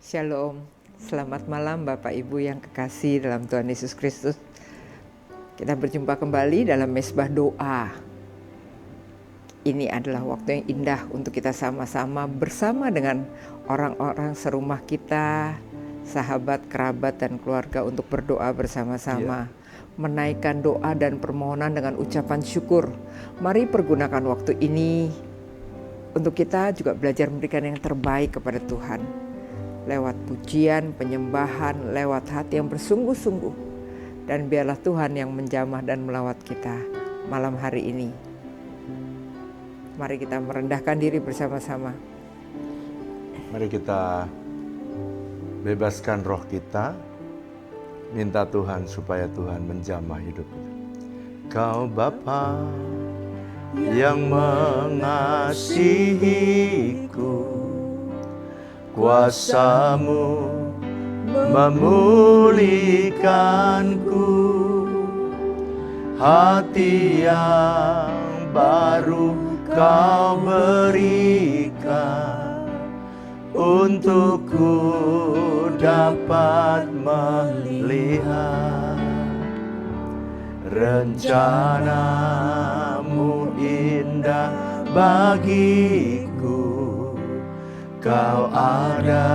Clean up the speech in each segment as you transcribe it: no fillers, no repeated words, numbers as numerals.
Shalom, selamat malam Bapak Ibu yang kekasih dalam Tuhan Yesus Kristus. Kita berjumpa kembali dalam Mesbah Doa. Ini adalah waktu yang indah untuk kita sama-sama bersama dengan orang-orang serumah kita, sahabat, kerabat, dan keluarga untuk berdoa bersama-sama. Menaikkan doa dan permohonan dengan ucapan syukur. Mari pergunakan waktu ini untuk kita juga belajar memberikan yang terbaik kepada Tuhan. Lewat pujian, penyembahan, lewat hati yang bersungguh-sungguh. Dan biarlah Tuhan yang menjamah dan melawat kita malam hari ini. Mari kita merendahkan diri bersama-sama. Mari kita bebaskan roh kita, minta Tuhan supaya Tuhan menjamah hidup kita. Kau Bapa yang mengasihiku, kuasa-Mu memulihkanku, hati yang baru Kau berikan, untukku dapat melihat rencana-Mu indah bagiku. Kau ada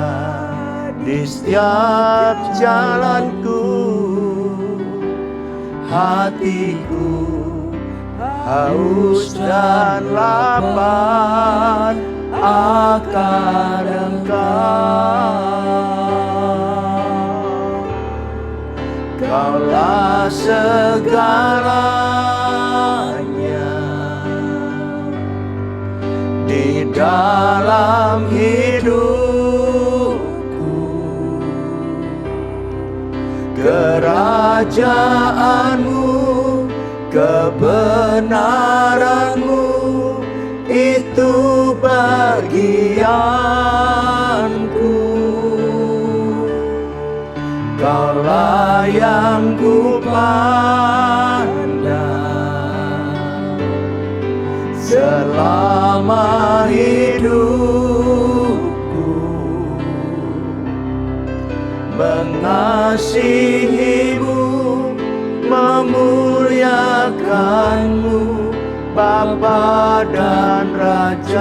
di setiap jalanku, hatiku haus dan lapar akan Engkau. Kaulah segalanya di dalam hidupku, kerajaan-Mu, kebenaran-Mu itu bagianku. Kaulah yang ku pandang selama hidupku, mengasihi-Mu, memuliakan-Mu, Bapa dan Rajaku.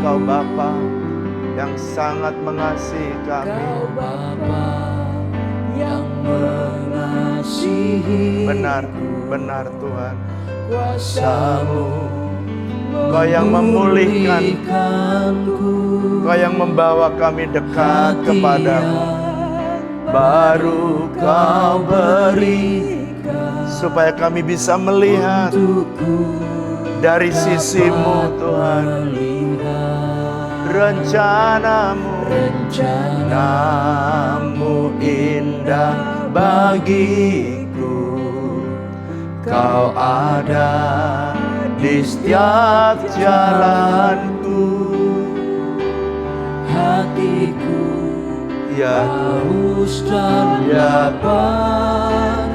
Kau Bapa yang sangat mengasihi kami. Kau Bapa yang mengasihi. Benar, benar Tuhan. Kuasa-Mu Kau yang memulihkan, Kau yang membawa kami dekat kepadamu. Baru Kau berikan supaya kami bisa melihat dari sisi-Mu Tuhan. Rencana-Mu indah bagiku. Kau ada di setiap jalanku, hatiku ya haus dan lapar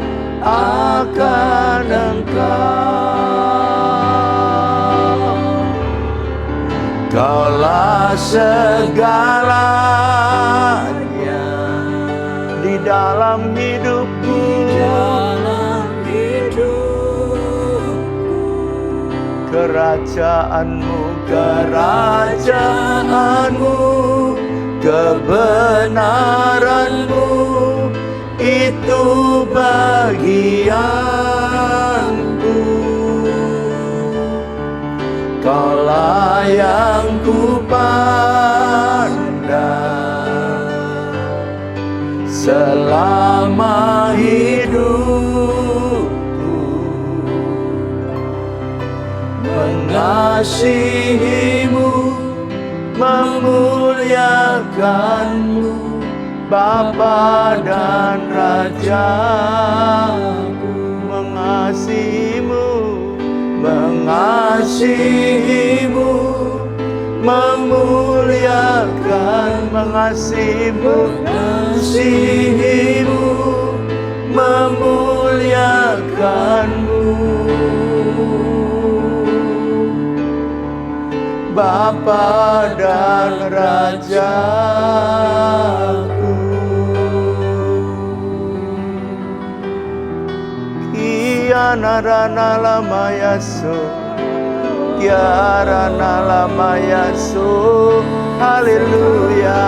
akan Engkau. Kaulah segalanya di dalam hidupku, kerajaan-Mu, kerajaan-Mu, kebenaran-Mu itu bagianku. Kaulah yang ku pandang selama hidupku, mengasihi-Mu, memuliakan-Mu, Bapa dan Rajaku. Mengasihi-Mu, mengasihi-Mu, memuliakan, mengasihi-Mu, mengasihi-Mu, memuliakan-Mu. Bapa dan Rajaku. Kiana rana lama yaso, kiarana lama yaso, haleluya.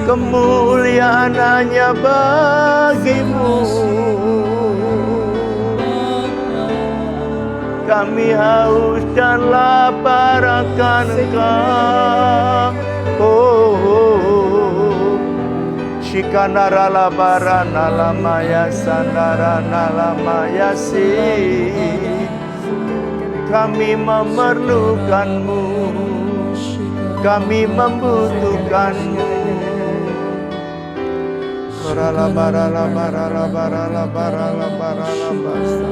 Kemuliaan hanya bagimu. Kami haus dan lapar akan Engkau. Shikanara labarana lamaya sandarana lamaya si. Kami memerlukanmu, kami membutuhkanmu. Barala barala barala barala barala barala barala.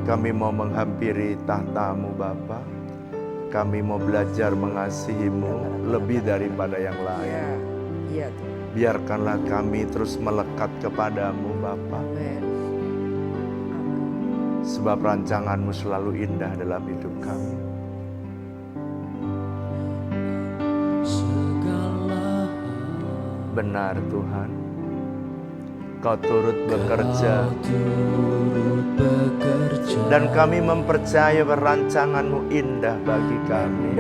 Kami mau menghampiri tahta-Mu Bapa. Kami mau belajar mengasihi-Mu lebih daripada yang lain. Iya, Tuhan. Biarkanlah kami terus melekat kepadamu Bapa. Amin. Sebab rancangan-Mu selalu indah dalam hidup kami. Benar Tuhan, Kau turut bekerja. Dan kami mempercayai rancangan-Mu indah bagi kami.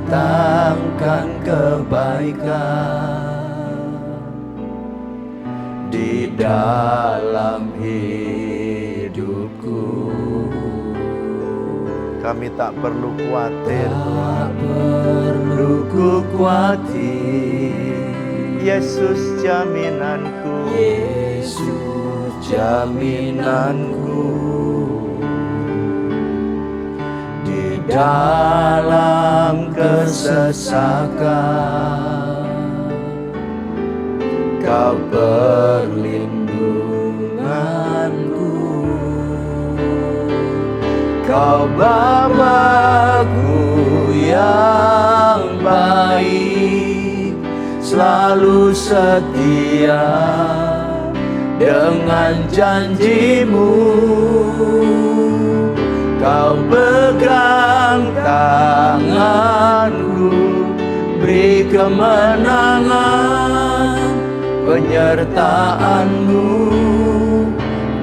Datangkan kebaikan di dalam hidupku. Kami tak perlu khawatir Tuhan. Perlu ku khawatir. Yesus jaminanku, Yesus jaminanku. Di dalam kesesakan Kau perlindunganku. Kau Bapa-Ku yang baik, selalu setia dengan janji-Mu. Kau pegang tanganku, beri kemenangan, penyertaan-Mu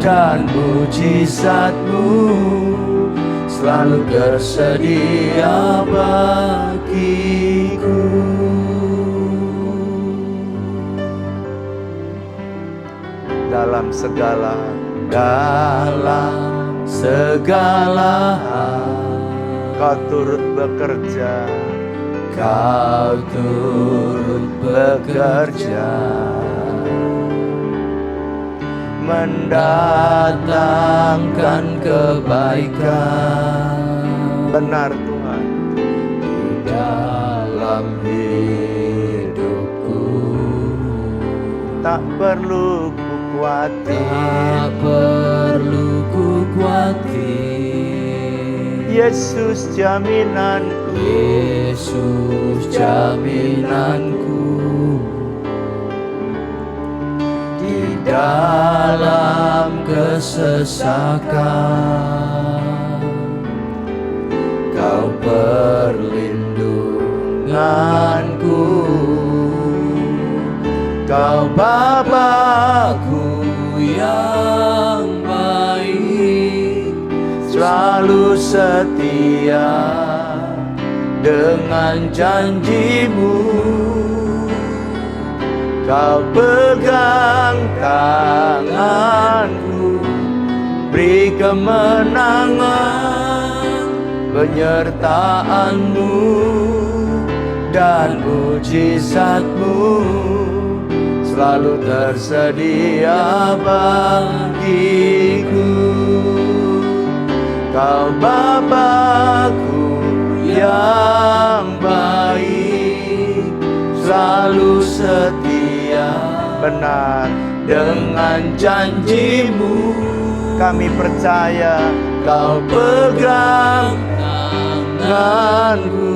dan mujizat-Mu selalu tersedia bagiku. dalam segala hal Kau turut bekerja, Kau turut bekerja, mendatangkan kebaikan. benar Tuhan, Di dalam hidupku. tak perlu ku khawatir. Tak perlu ku khawatir. Yesus jaminanku, Yesus jaminanku. Di dalam kesesakan Kau perlindunganku. Kau Bapa-Ku yang baik, selalu setia dengan janji-Mu. Kau pegang tanganku, beri kemenangan, penyertaan-Mu dan mujizat-Mu selalu tersedia bagiku. Kau Bapa-Ku yang baik, selalu setia benar. dengan janji-Mu. Kami percaya Kau pegang tanganku, tanganku,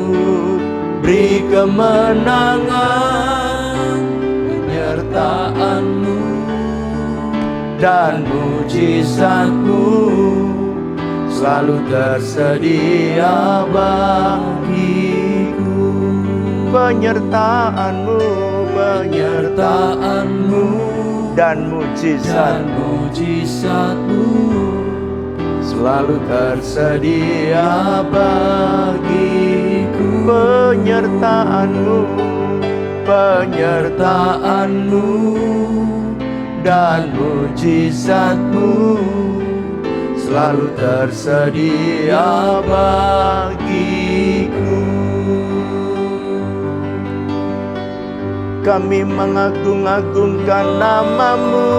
beri kemenangan, penyertaan-Mu dan mujizat-Mu selalu tersedia bagiku. Penyertaan-Mu, Penyertaan-Mu dan dan mujizat-Mu mujizat-Mu selalu tersedia bagiku. penyertaan-Mu, Penyertaan-Mu dan mujizat-Mu selalu tersedia bagiku. kami mengagung-agungkan nama-Mu.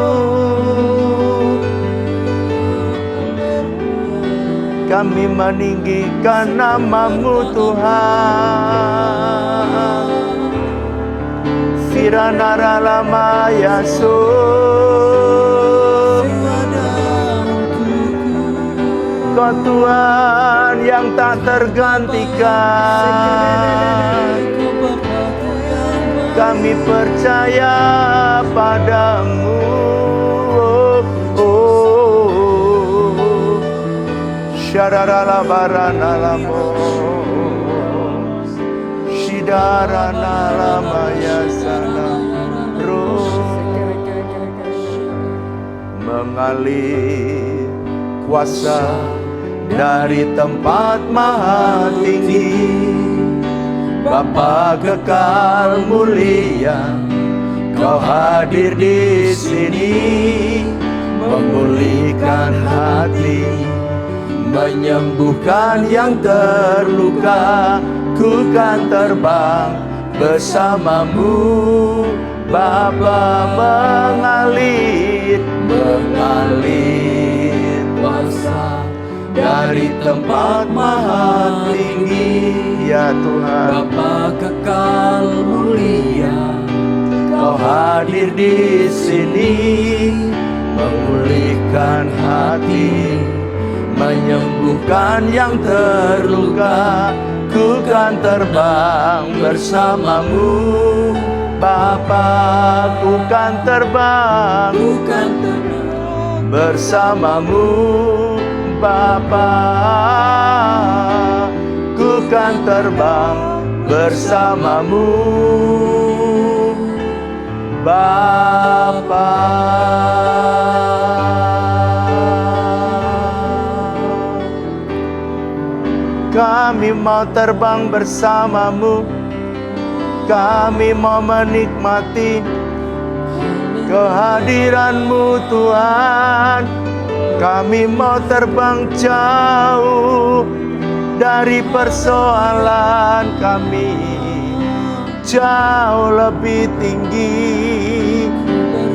Kami meninggikan nama-Mu Tuhan. Siranara lama Yesus, Kau Tuhan yang tak tergantikan. Kami percaya padamu. Syarara barana lamo, Shidarana lama yasana roh, mengalir kuasa Dari tempat maha tinggi, Bapa kekal mulia, Kau hadir di sini, memulihkan hati, menyembuhkan yang terluka. Ku kan terbang bersama-Mu, Bapa, mengalir kuasa dari tempat maha tinggi. ya Tuhan. Bapa kekal mulia, Kau hadir di sini, memulihkan hati, menyembuhkan yang terluka. Ku kan terbang bersama-Mu, Bapa, ku kan terbang ku kan terbang bersama-Mu, Bapa, ku kan terbang bersama-Mu, Bapa. Kami mau terbang bersama-Mu, kami mau menikmati kehadiran-Mu Tuhan. Kami mau terbang jauh dari persoalan kami, jauh lebih tinggi,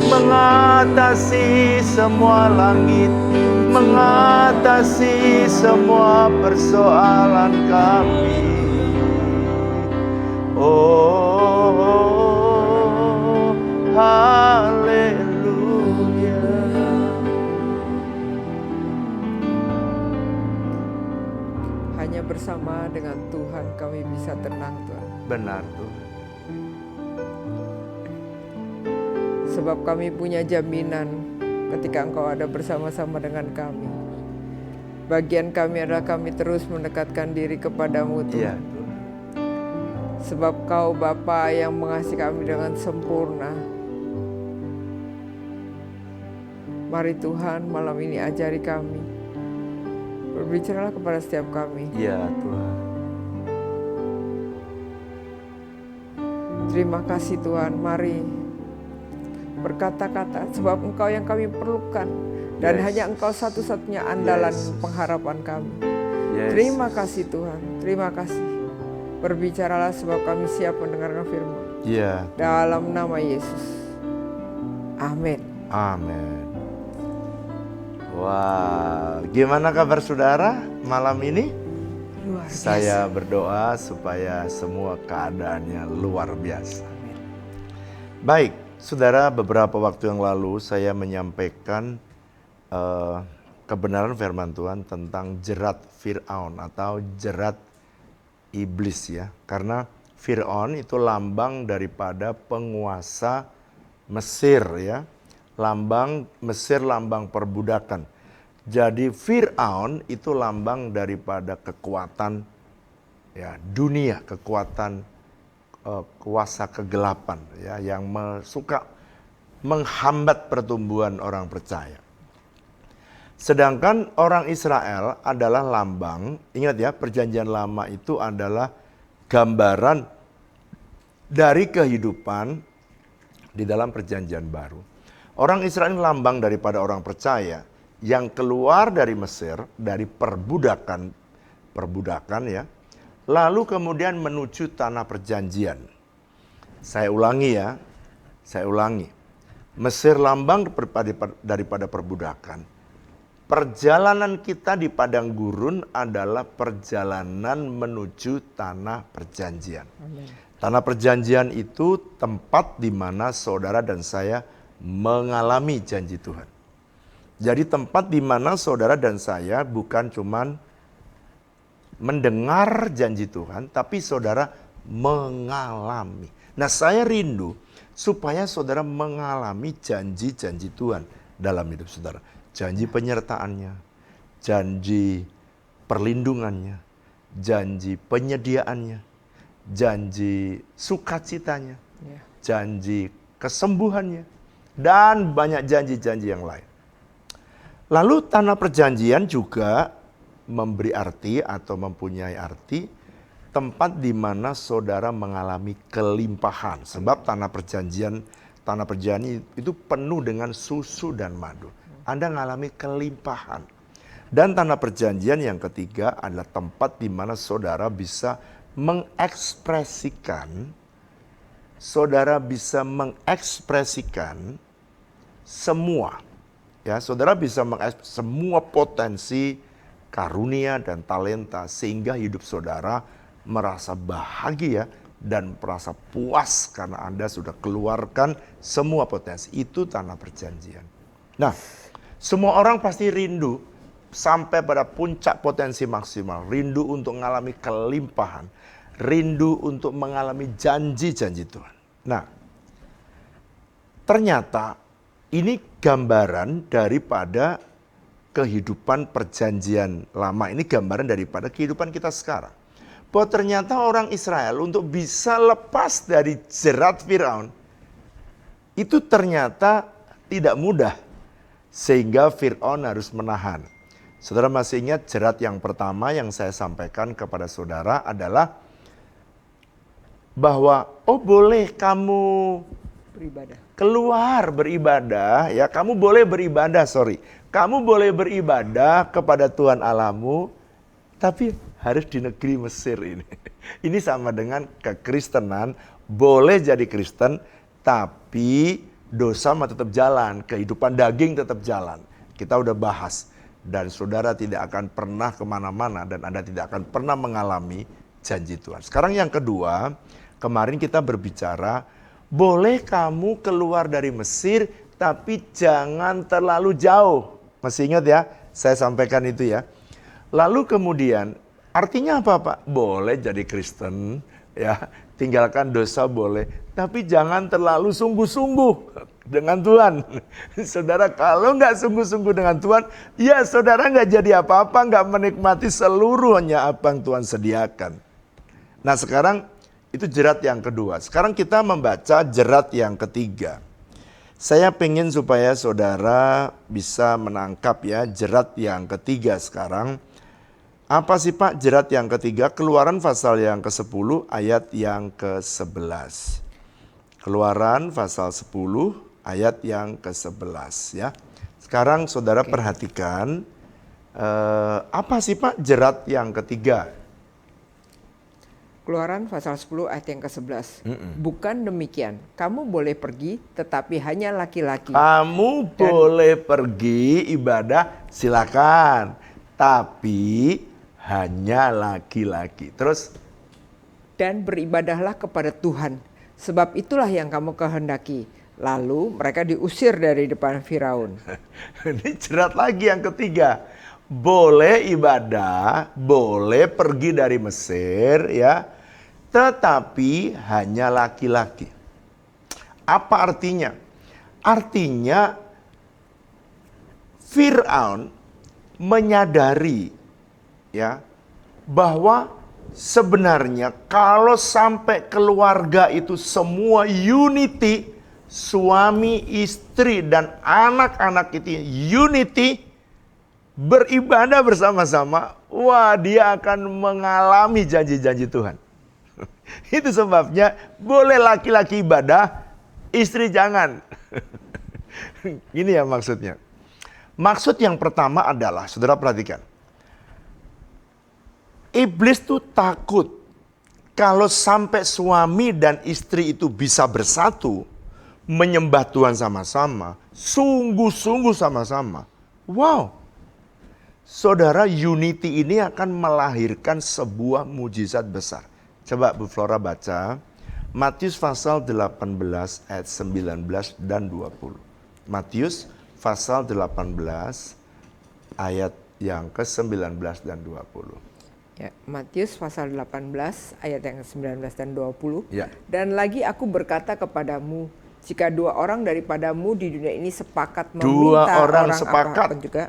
mengatasi semua langit, mengatasi semua persoalan kami. Oh, haleluya. Hanya bersama dengan Tuhan kami bisa tenang, Tuhan. Benar Tuhan. Sebab kami punya jaminan ketika Engkau ada bersama-sama dengan kami. Bagian kami adalah kami terus mendekatkan diri kepadamu, Iya Tuhan. Tuhan. Sebab Kau Bapa yang mengasihi kami dengan sempurna. Mari Tuhan malam ini ajari kami. Berbicaralah kepada setiap kami. Iya Tuhan. Terima kasih Tuhan, mari berkata-kata sebab Engkau yang kami perlukan. Dan Yes. hanya Engkau satu-satunya andalan Yes. pengharapan kami. Yes. Terima kasih Tuhan, terima kasih. Berbicaralah sebab kami siap mendengarkan firman. Iya. Dalam nama Yesus. Amin. Amin. Wah, gimana kabar saudara malam ini? Luar biasa. Saya berdoa supaya semua keadaannya luar biasa. Baik, saudara, beberapa waktu yang lalu saya menyampaikan kebenaran firman Tuhan tentang jerat Fir'aun atau jerat iblis ya. Karena Fir'aun itu lambang daripada penguasa Mesir ya. Lambang Mesir, lambang perbudakan. Jadi Fir'aun itu lambang daripada kekuatan ya, dunia, kekuatan kuasa kegelapan ya, yang suka menghambat pertumbuhan orang percaya. Sedangkan orang Israel adalah lambang, ingat ya, perjanjian lama itu adalah gambaran dari kehidupan di dalam perjanjian baru. Orang Israel lambang daripada orang percaya yang keluar dari Mesir, dari perbudakan ya, lalu kemudian menuju tanah perjanjian. Saya ulangi ya, Mesir lambang daripada perbudakan. Perjalanan kita di padang gurun adalah perjalanan menuju tanah perjanjian. Amin. Tanah perjanjian itu tempat di mana saudara dan saya mengalami janji Tuhan. Jadi tempat di mana saudara dan saya bukan cuman mendengar janji Tuhan, tapi saudara mengalami. Nah, saya rindu supaya saudara mengalami janji-janji Tuhan dalam hidup saudara. Janji penyertaannya, janji perlindungannya, janji penyediaannya, janji sukacitanya, janji kesembuhannya, dan banyak janji-janji yang lain. Lalu tanah perjanjian juga memberi arti atau mempunyai arti tempat di mana saudara mengalami kelimpahan. Sebab tanah perjanjian itu penuh dengan susu dan madu. Anda mengalami kelimpahan. Dan tanah perjanjian yang ketiga adalah tempat di mana saudara bisa mengekspresikan semua. Ya, saudara bisa mengekspresikan semua potensi, karunia dan talenta sehingga hidup saudara merasa bahagia dan merasa puas karena Anda sudah keluarkan semua potensi. Itu tanah perjanjian. Nah, semua orang pasti rindu sampai pada puncak potensi maksimal, rindu untuk mengalami kelimpahan, rindu untuk mengalami janji-janji Tuhan. Nah, ternyata ini gambaran daripada kehidupan perjanjian lama. Ini gambaran daripada kehidupan kita sekarang. Bahwa ternyata orang Israel untuk bisa lepas dari jerat Firaun, itu ternyata tidak mudah. Sehingga Firaun harus menahan. Saudara masih ingat jerat yang pertama yang saya sampaikan kepada saudara adalah bahwa boleh kamu Beribadah. keluar beribadah, ya kamu boleh beribadah kepada Tuhan Allahmu, tapi harus di negeri Mesir ini. Ini sama dengan kekristenan, boleh jadi Kristen, tapi dosa mah tetap jalan, kehidupan daging tetap jalan. Kita udah bahas, dan saudara tidak akan pernah kemana-mana, dan Anda tidak akan pernah mengalami janji Tuhan. Sekarang yang kedua, kemarin kita berbicara, boleh kamu keluar dari Mesir, tapi jangan terlalu jauh. Masih ingat ya, saya sampaikan itu ya. Lalu kemudian, artinya apa Pak? Boleh jadi Kristen, ya, tinggalkan dosa boleh, tapi jangan terlalu sungguh-sungguh dengan Tuhan. Saudara, kalau nggak sungguh-sungguh dengan Tuhan, ya saudara nggak jadi apa-apa, nggak menikmati seluruhnya apa yang Tuhan sediakan. Nah sekarang, itu jerat yang kedua. Sekarang kita membaca jerat yang ketiga. Saya pengen supaya saudara bisa menangkap ya jerat yang ketiga sekarang. Apa sih Pak jerat yang ketiga? Keluaran pasal yang ke-10 ayat yang ke-11. Keluaran pasal 10 ayat yang ke-11 ya. Sekarang saudara perhatikan apa sih Pak jerat yang ketiga? Keluaran pasal 10 ayat yang ke-11. Bukan demikian, kamu boleh pergi tetapi hanya laki-laki. Kamu boleh pergi ibadah silakan, tapi hanya laki-laki. Terus? Dan beribadahlah kepada Tuhan, sebab itulah yang kamu kehendaki. Lalu mereka diusir dari depan Firaun. Ini jerat lagi yang ketiga. boleh ibadah, boleh pergi dari Mesir ya, tetapi hanya laki-laki. Apa artinya? Artinya Fir'aun menyadari ya bahwa sebenarnya kalau sampai keluarga itu semua unity, suami, istri dan anak-anak itu unity, beribadah bersama-sama, wah dia akan mengalami janji-janji Tuhan. Itu sebabnya boleh laki-laki ibadah, istri jangan. Ini ya maksudnya. Maksud yang pertama adalah, saudara perhatikan. Iblis tuh takut kalau sampai suami dan istri itu bisa bersatu, menyembah Tuhan sama-sama, sungguh-sungguh sama-sama. Wow. Saudara, unity ini akan melahirkan sebuah mujizat besar. Coba Bu Flora baca Matius pasal 18 ayat 19 dan 20. Matius pasal 18 ayat yang ke-19 dan 20. Ya, Matius pasal 18 ayat yang ke-19 dan 20. Ya. Dan lagi aku berkata kepadamu, jika dua orang daripadamu di dunia ini sepakat meminta Dua orang sepakat. apapun juga,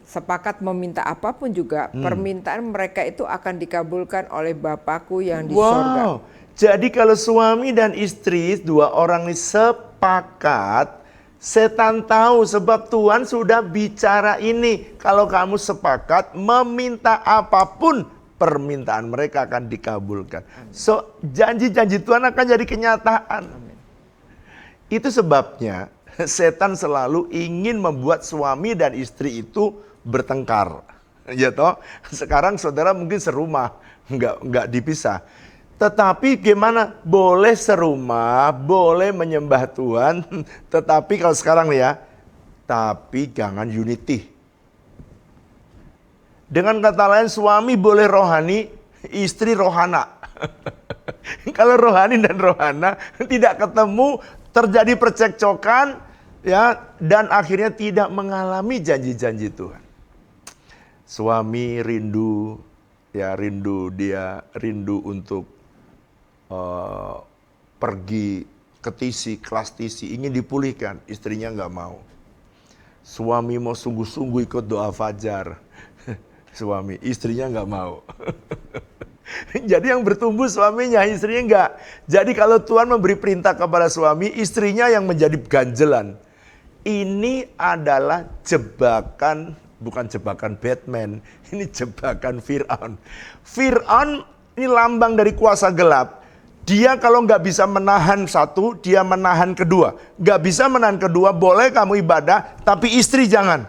sepakat meminta apapun juga, permintaan mereka itu akan dikabulkan oleh Bapakku yang di sorga. Wow. Jadi kalau suami dan istri dua orang ini sepakat, setan tahu sebab Tuhan sudah bicara ini. Kalau kamu sepakat meminta apapun, permintaan mereka akan dikabulkan. So, janji-janji Tuhan akan jadi kenyataan. Itu sebabnya setan selalu ingin membuat suami dan istri itu bertengkar. Ya toh, sekarang saudara mungkin serumah, enggak dipisah. Tetapi gimana? Boleh serumah, boleh menyembah Tuhan, tetapi kalau sekarang ya, tapi jangan unity. Dengan kata lain, suami boleh rohani, istri rohana. Kalau rohani dan rohana tidak ketemu, terjadi percekcokan, ya, dan akhirnya tidak mengalami janji-janji Tuhan. Suami rindu, ya dia rindu untuk pergi ke TC, kelas TC, ingin dipulihkan, istrinya nggak mau. Suami mau sungguh-sungguh ikut doa fajar, suami, istrinya nggak mau. Jadi yang bertumbuh suaminya, istrinya nggak. Jadi kalau Tuhan memberi perintah kepada suami, istrinya yang menjadi ganjelan. Ini adalah jebakan, bukan jebakan Batman, ini jebakan Fir'aun. Fir'aun ini lambang dari kuasa gelap. Dia kalau nggak bisa menahan satu, dia menahan kedua. Nggak bisa menahan kedua, boleh kamu ibadah, tapi istri jangan.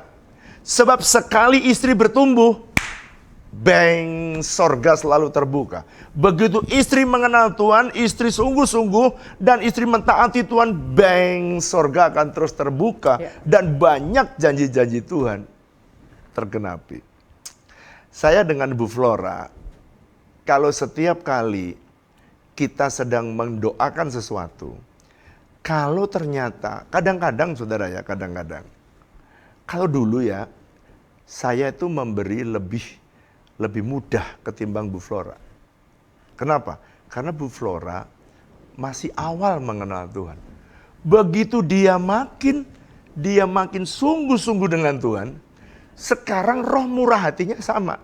Sebab sekali istri bertumbuh, bang, sorga selalu terbuka. Begitu istri mengenal Tuhan, istri sungguh-sungguh, dan istri mentaati Tuhan, bang, sorga akan terus terbuka. Ya. Dan banyak janji-janji Tuhan tergenapi. Saya dengan Bu Flora, kalau setiap kali kita sedang mendoakan sesuatu, kalau ternyata, kadang-kadang saudara ya, kadang-kadang, kalau dulu ya, saya itu memberi lebih mudah ketimbang Bu Flora. Kenapa? Karena Bu Flora masih awal mengenal Tuhan. Begitu dia makin sungguh-sungguh dengan Tuhan, sekarang roh murah hatinya sama.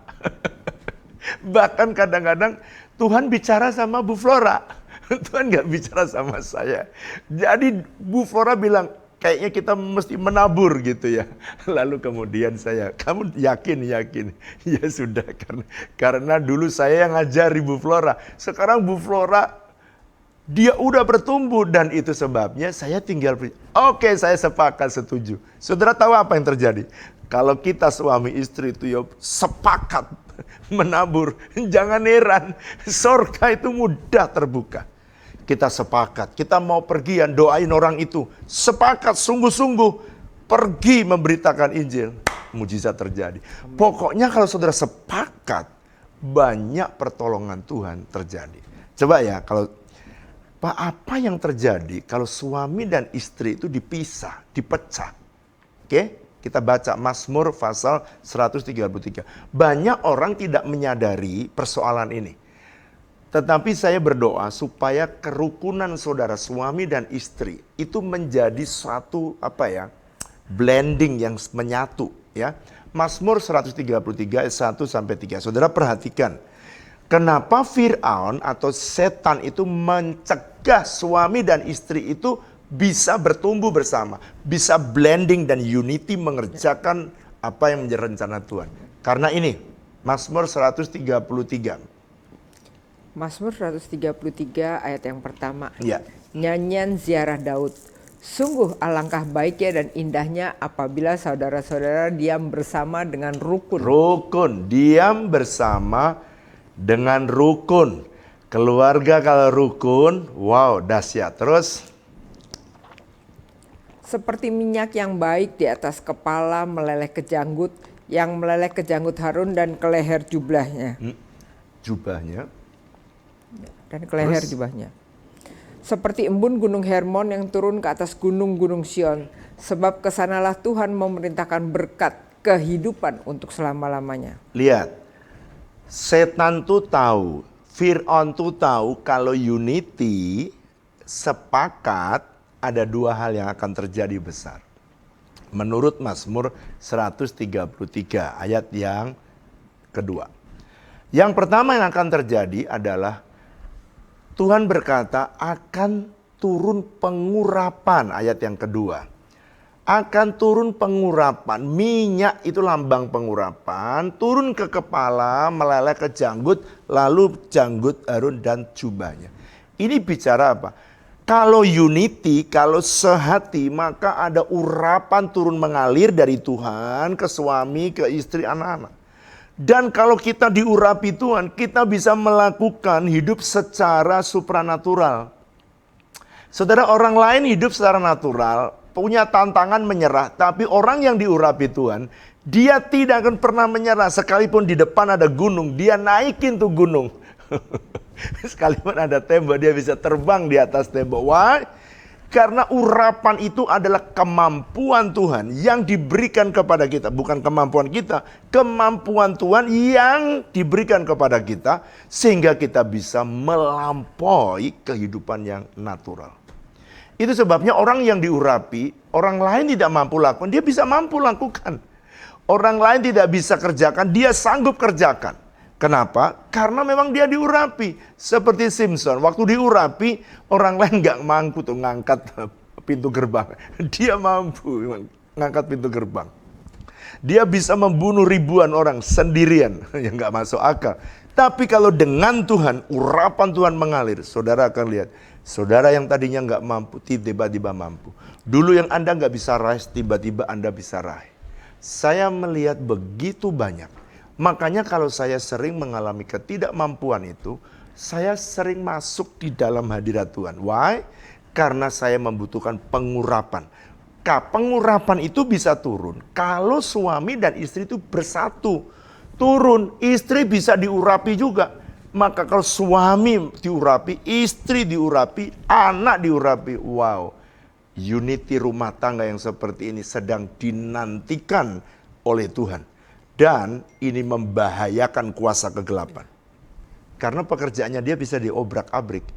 Bahkan kadang-kadang Tuhan bicara sama Bu Flora. Tuhan nggak bicara sama saya. Jadi Bu Flora bilang, kayaknya kita mesti menabur gitu ya. Lalu kemudian saya, kamu yakin? Ya sudah, karena dulu saya yang ngajari Bu Flora. Sekarang Bu Flora, dia udah bertumbuh dan itu sebabnya saya tinggal, oke, saya sepakat, setuju. Saudara tahu apa yang terjadi? Kalau kita suami istri itu ya sepakat menabur, jangan heran, surga itu mudah terbuka. Kita sepakat, kita mau pergi doain orang itu, sepakat sungguh-sungguh pergi memberitakan Injil, mujizat terjadi. Pokoknya kalau saudara sepakat, banyak pertolongan Tuhan terjadi. Coba ya, kalau apa yang terjadi kalau suami dan istri itu dipisah, dipecah? Oke, Kita baca Mazmur pasal 133. Banyak orang tidak menyadari persoalan ini. Tetapi saya berdoa supaya kerukunan saudara suami dan istri itu menjadi suatu blending yang menyatu ya. Mazmur 133 ayat 1 sampai 3. Saudara perhatikan. Kenapa Fir'aun atau setan itu mencegah suami dan istri itu bisa bertumbuh bersama, bisa blending dan unity mengerjakan apa yang menjadi rencana Tuhan. Karena ini, Mazmur 133. Mazmur 133 ayat yang pertama. Ya. Nyanyian ziarah Daud. Sungguh alangkah baiknya dan indahnya apabila saudara-saudara diam bersama dengan rukun. Rukun, diam bersama dengan rukun. Keluarga kalau rukun, wow dahsyat. Terus seperti minyak yang baik di atas kepala meleleh ke janggut, yang meleleh ke janggut Harun dan ke leher jubahnya. Jubahnya. Dan ke leher jubahnya. Seperti embun gunung Hermon yang turun ke atas gunung-gunung Sion. Sebab kesanalah Tuhan memerintahkan berkat kehidupan untuk selama-lamanya. Lihat, setan tuh tahu, Fir'aun tuh tahu kalau unity sepakat ada dua hal yang akan terjadi besar. Menurut Mazmur 133 ayat yang kedua. Yang pertama yang akan terjadi adalah Tuhan berkata akan turun pengurapan, ayat yang kedua. Akan turun pengurapan, minyak itu lambang pengurapan, turun ke kepala, meleleh ke janggut, lalu janggut Harun dan jubahnya. Ini bicara apa? Kalau unity, kalau sehati, maka ada urapan turun mengalir dari Tuhan ke suami, ke istri, anak-anak. Dan kalau kita diurapi Tuhan, kita bisa melakukan hidup secara supranatural. Saudara, orang lain hidup secara natural, punya tantangan menyerah. Tapi orang yang diurapi Tuhan, dia tidak akan pernah menyerah. Sekalipun di depan ada gunung, dia naikin tuh gunung. Sekalipun ada tembok, dia bisa terbang di atas tembok. Why? Karena urapan itu adalah kemampuan Tuhan yang diberikan kepada kita. Bukan kemampuan kita, kemampuan Tuhan yang diberikan kepada kita. Sehingga kita bisa melampaui kehidupan yang natural. Itu sebabnya orang yang diurapi, orang lain tidak mampu lakukan, dia bisa mampu lakukan. Orang lain tidak bisa kerjakan, dia sanggup kerjakan. Kenapa? Karena memang dia diurapi. Seperti Simpson, waktu diurapi, orang lain nggak mampu tuh ngangkat pintu gerbang. Dia mampu ngangkat pintu gerbang. Dia bisa membunuh ribuan orang sendirian, yang nggak masuk akal. Tapi kalau dengan Tuhan, urapan Tuhan mengalir, saudara akan lihat. Saudara yang tadinya nggak mampu, tiba-tiba mampu. Dulu yang Anda nggak bisa raih, tiba-tiba Anda bisa raih. Saya melihat begitu banyak. Makanya kalau saya sering mengalami ketidakmampuan itu, saya sering masuk di dalam hadirat Tuhan. Why? Karena saya membutuhkan pengurapan. Pengurapan itu bisa turun kalau suami dan istri itu bersatu. Turun, istri bisa diurapi juga. Maka kalau suami diurapi, istri diurapi, anak diurapi. Wow, unity rumah tangga yang seperti ini sedang dinantikan oleh Tuhan. Dan ini membahayakan kuasa kegelapan. Karena pekerjaannya dia bisa diobrak-abrik.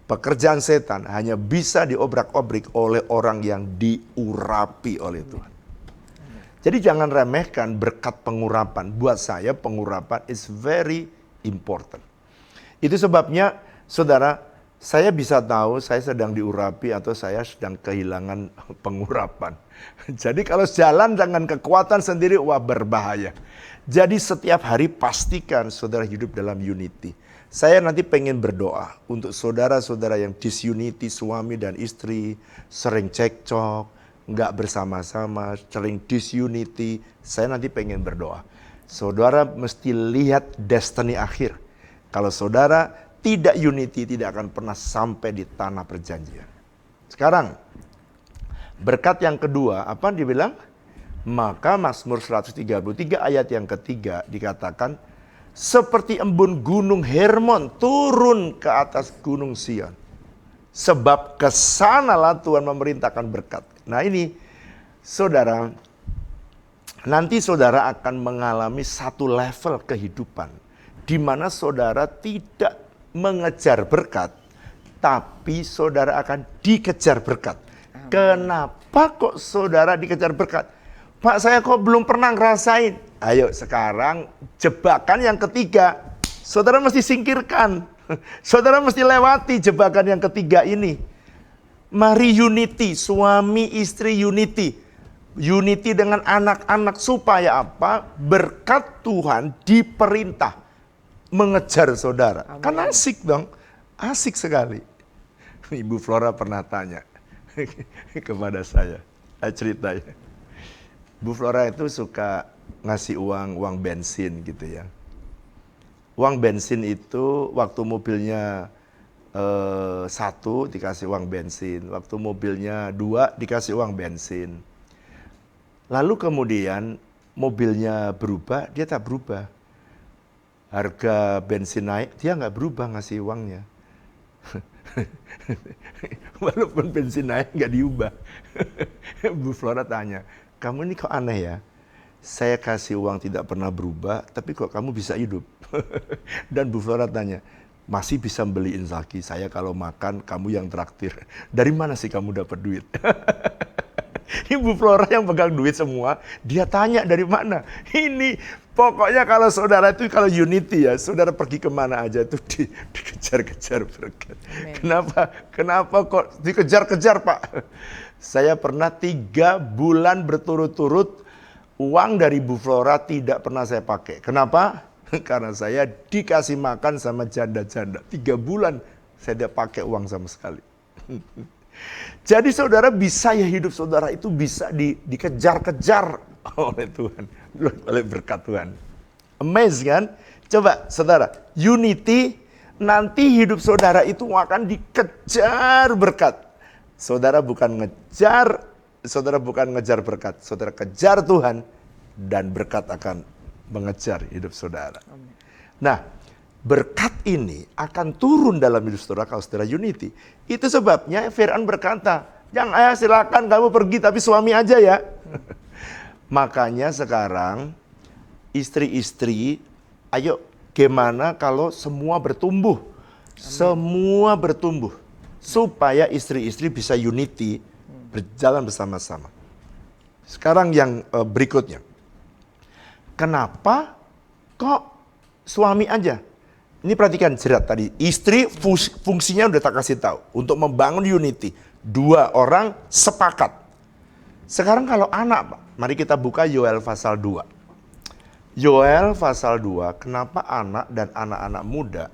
Pekerjaan setan hanya bisa diobrak-abrik oleh orang yang diurapi oleh Tuhan. Jadi jangan remehkan berkat pengurapan. Buat saya pengurapan is very important. Itu sebabnya saudara, saya bisa tahu saya sedang diurapi atau saya sedang kehilangan pengurapan. Jadi kalau jalan dengan kekuatan sendiri, wah berbahaya. Jadi setiap hari pastikan saudara hidup dalam unity. Saya nanti pengen berdoa untuk saudara-saudara yang disunity, suami dan istri, sering cekcok, nggak bersama-sama, sering disunity. Saya nanti pengen berdoa. Saudara mesti lihat destiny akhir. Kalau saudara tidak unity, tidak akan pernah sampai di tanah perjanjian. Sekarang, berkat yang kedua, apa dibilang? Maka Mazmur 133 ayat yang ketiga dikatakan, seperti embun gunung Hermon turun ke atas gunung Sion. Sebab kesanalah Tuhan memerintahkan berkat. Nah ini, saudara, nanti saudara akan mengalami satu level kehidupan di mana saudara tidak mengejar berkat, tapi saudara akan dikejar berkat. Kenapa kok saudara dikejar berkat? Pak, saya kok belum pernah ngerasain. Ayo sekarang jebakan yang ketiga, saudara mesti singkirkan. Saudara mesti lewati jebakan yang ketiga ini. Mari unity, suami istri unity. Unity dengan anak-anak supaya apa? Berkat Tuhan diperintah mengejar saudara. Amin. Kan asik dong. Asik sekali. Ibu Flora pernah tanya kepada saya. Ceritanya. Bu Flora itu suka ngasih uang bensin gitu ya. Uang bensin itu waktu mobilnya 1 dikasih uang bensin, waktu mobilnya 2 dikasih uang bensin. Lalu kemudian mobilnya berubah, dia tak berubah. Harga bensin naik, dia nggak berubah ngasih uangnya. Walaupun bensin naik nggak diubah. Bu Flora tanya, kamu ini kok aneh ya? Saya kasih uang tidak pernah berubah, tapi kok kamu bisa hidup? Dan Bu Flora tanya, masih bisa beliin Zaki, saya kalau makan kamu yang traktir. Dari mana sih kamu dapat duit? Ibu Flora yang pegang duit semua, dia tanya dari mana? Ini pokoknya kalau saudara itu kalau unity ya, saudara pergi kemana aja itu dikejar-kejar berkat. Kenapa kok dikejar-kejar Pak? Saya pernah 3 bulan berturut-turut uang dari Bu Flora tidak pernah saya pakai. Kenapa? Karena saya dikasih makan sama janda-janda. 3 bulan saya tidak pakai uang sama sekali. Jadi saudara bisa ya hidup saudara itu bisa dikejar-kejar oleh Tuhan. Oleh berkat Tuhan. Amazing kan? Coba saudara, unity nanti hidup saudara itu akan dikejar berkat. Saudara bukan ngejar berkat, saudara kejar Tuhan dan berkat akan mengejar hidup saudara. Nah, berkat ini akan turun dalam hidup saudara kalau saudara unity. Itu sebabnya Fir'aun berkata, "Jangan ayah silakan kamu pergi tapi suami aja ya." Makanya sekarang istri-istri, ayo gimana kalau semua bertumbuh? Semua bertumbuh supaya istri-istri bisa unity, berjalan bersama-sama. Sekarang yang berikutnya. Kenapa kok suami aja? Ini perhatikan jerat tadi. Istri fungsinya udah tak kasih tahu. Untuk membangun unity. 2 orang sepakat. Sekarang kalau anak, Pak. Mari kita buka Yoel pasal 2. Yoel pasal 2, kenapa anak dan anak-anak muda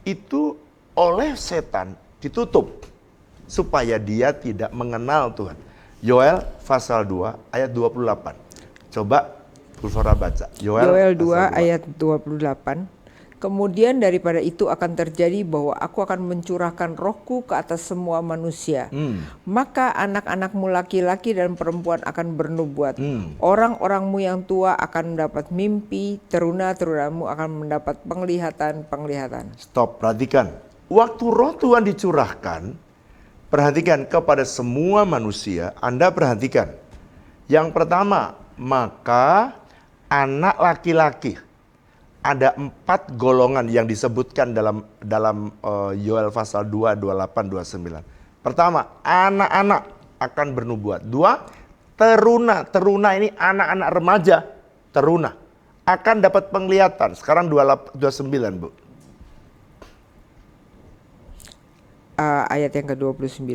itu oleh setan ditutup. Supaya dia tidak mengenal Tuhan. Yoel pasal 2 ayat 28. Coba Bu Flora baca. Yoel 2 ayat 28. Kemudian daripada itu akan terjadi bahwa aku akan mencurahkan rohku ke atas semua manusia. Maka anak-anakmu laki-laki dan perempuan akan bernubuat. Orang-orangmu yang tua akan mendapat mimpi. Teruna-terunamu akan mendapat penglihatan-penglihatan. Stop, perhatikan. Waktu roh Tuhan dicurahkan, perhatikan kepada semua manusia, Anda perhatikan. Yang pertama, maka anak laki-laki. Ada 4 golongan yang disebutkan dalam Yoel pasal 2, 28, 29. Pertama, anak-anak akan bernubuat. 2, teruna. Teruna ini anak-anak remaja. Teruna. Akan dapat penglihatan. Sekarang 29, Bu. Ayat yang ke-29.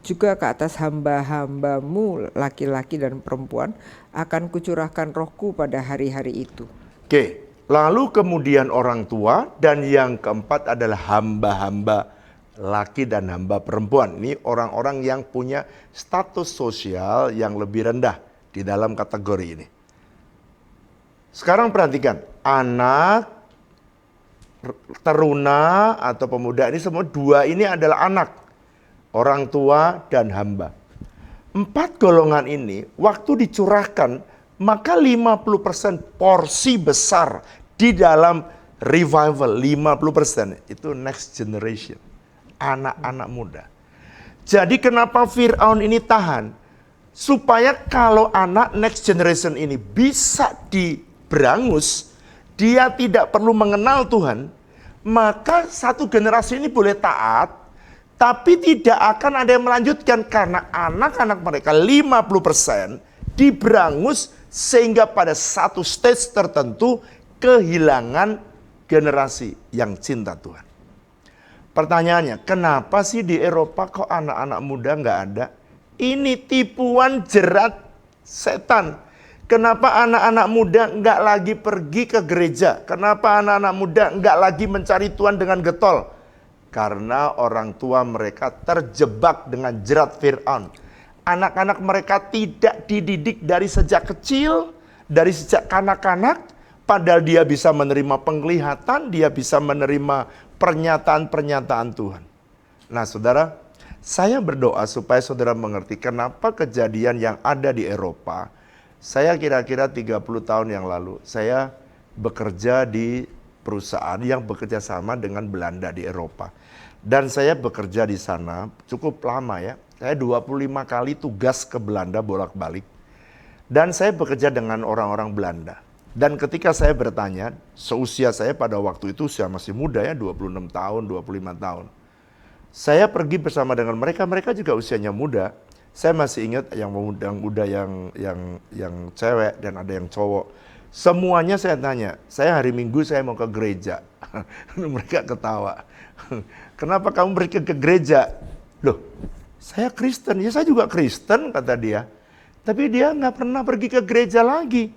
Juga ke atas hamba-hambamu laki-laki dan perempuan akan kucurahkan rohku pada hari-hari itu. Oke. Lalu kemudian orang tua dan yang keempat adalah hamba-hamba laki dan hamba perempuan. Ini orang-orang yang punya status sosial yang lebih rendah di dalam kategori ini. Sekarang perhatikan, anak, teruna atau pemuda ini semua 2 ini adalah anak. Orang tua dan hamba. 4 golongan ini waktu dicurahkan maka 50% porsi besar di dalam revival 50% itu next generation. Anak-anak muda. Jadi kenapa Fir'aun ini tahan? supaya kalau anak next generation ini bisa diberangus, dia tidak perlu mengenal Tuhan, maka satu generasi ini boleh taat, tapi tidak akan ada yang melanjutkan karena anak-anak mereka 50% diberangus sehingga pada satu stage tertentu kehilangan generasi yang cinta Tuhan. Pertanyaannya, kenapa sih di Eropa kok anak-anak muda nggak ada? Ini tipuan jerat setan. Kenapa anak-anak muda nggak lagi pergi ke gereja? Kenapa anak-anak muda nggak lagi mencari Tuhan dengan getol? Karena orang tua mereka terjebak dengan jerat Fir'aun. Anak-anak mereka tidak dididik dari sejak kecil, dari sejak kanak-kanak, padahal dia bisa menerima penglihatan, dia bisa menerima pernyataan-pernyataan Tuhan. Nah saudara, saya berdoa supaya saudara mengerti kenapa kejadian yang ada di Eropa. Saya kira-kira 30 tahun yang lalu, saya bekerja di perusahaan yang bekerja sama dengan Belanda di Eropa. Dan saya bekerja di sana cukup lama ya. Saya 25 kali tugas ke Belanda bolak-balik. Dan saya bekerja dengan orang-orang Belanda. Dan ketika saya bertanya, seusia saya pada waktu itu usia masih muda ya, 26 tahun, 25 tahun. Saya pergi bersama dengan mereka, mereka juga usianya muda. Saya masih ingat yang muda yang cewek dan ada yang cowok. Semuanya saya tanya, saya hari Minggu saya mau ke gereja. Mereka ketawa. Kenapa kamu pergi ke gereja? Loh, saya Kristen. Ya saya juga Kristen, kata dia. Tapi dia nggak pernah pergi ke gereja lagi.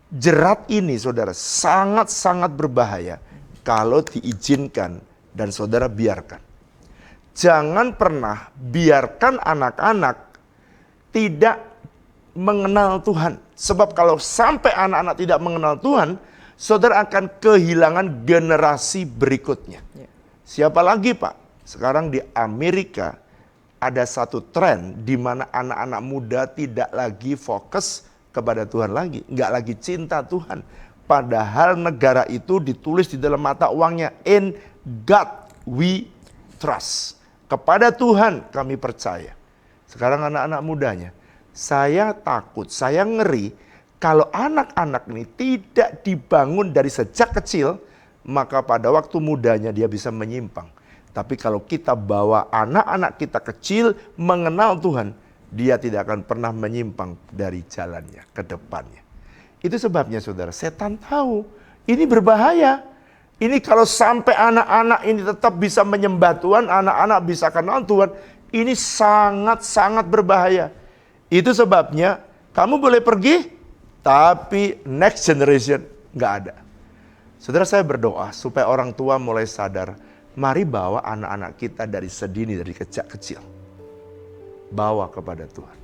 Jerat ini, saudara, sangat-sangat berbahaya kalau diizinkan dan saudara biarkan. Jangan pernah biarkan anak-anak tidak mengenal Tuhan. Sebab kalau sampai anak-anak tidak mengenal Tuhan, saudara akan kehilangan generasi berikutnya. Siapa lagi Pak? Sekarang di Amerika ada satu tren di mana anak-anak muda tidak lagi fokus kepada Tuhan lagi. Nggak lagi cinta Tuhan. Padahal negara itu ditulis di dalam mata uangnya, in God we trust. Kepada Tuhan kami percaya. Sekarang anak-anak mudanya, saya takut, saya ngeri kalau anak-anak ini tidak dibangun dari sejak kecil, maka pada waktu mudanya dia bisa menyimpang. Tapi kalau kita bawa anak-anak kita kecil mengenal Tuhan, dia tidak akan pernah menyimpang dari jalannya ke depannya. Itu sebabnya saudara, setan tahu ini berbahaya. Ini kalau sampai anak-anak ini tetap bisa menyembah Tuhan, anak-anak bisa kenal Tuhan, ini sangat-sangat berbahaya. Itu sebabnya kamu boleh pergi, tapi next generation nggak ada. Saudara, saya berdoa supaya orang tua mulai sadar, mari bawa anak-anak kita dari sedini, dari kecil. Bawa kepada Tuhan.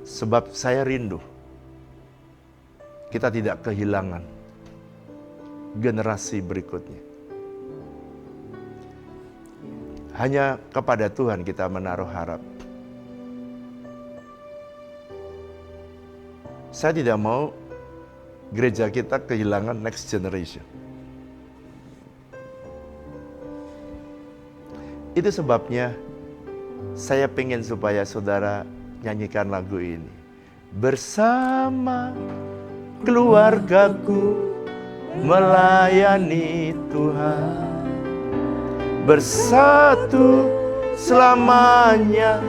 Sebab saya rindu kita tidak kehilangan generasi berikutnya. Hanya kepada Tuhan kita menaruh harap. Saya tidak mau gereja kita kehilangan next generation. Itu sebabnya saya pengen supaya saudara nyanyikan lagu ini. Bersama keluargaku melayani Tuhan, bersatu selamanya